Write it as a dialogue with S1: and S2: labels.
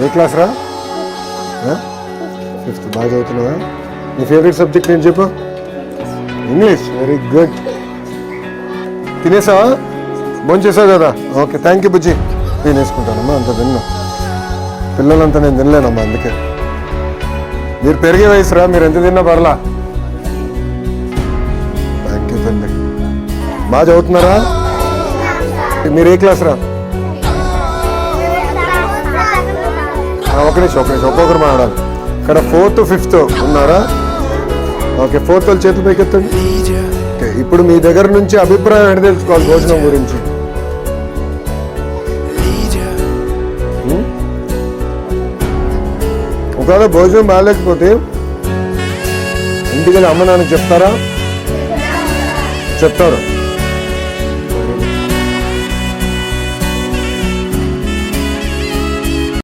S1: ఏ class రా? 5th. బాగా చదువుతున్నావా? నీ ఫేవరెట్ సబ్జెక్ట్ నేను చెప్పు. ఇంగ్లీష్. Very good. తినేసావా? భోంచేసావు కదా? ఓకే, థ్యాంక్ యూ బుజ్జి. నేను వేసుకుంటానమ్మా, అంత తిన్నా. పిల్లలంతా నేను తినలేనమ్మా, అందుకే. మీరు పెరిగే వయసురా, మీరు ఎంత తిన్నా పర్లా. థ్యాంక్ యూ తల్లి. బాగా చదువుతున్నారా? మీరు ఏ క్లాస్ రా? ఒక నిమిషం ఒక్కొక్కరు మాట్లాడాలి. ఇక్కడ 4th, 5th ఉన్నారా? ఓకే, 4th వాళ్ళు చేతులు పైకెత్తండి. ఓకే, ఇప్పుడు మీ దగ్గర నుంచి అభిప్రాయం ఏంటి తెలుసుకోవాలి భోజనం గురించి. ఒకవేళ భోజనం బాగాలేకపోతే ఇంటికి అమ్మ నాన్నకి చెప్తారా? చెప్తారు.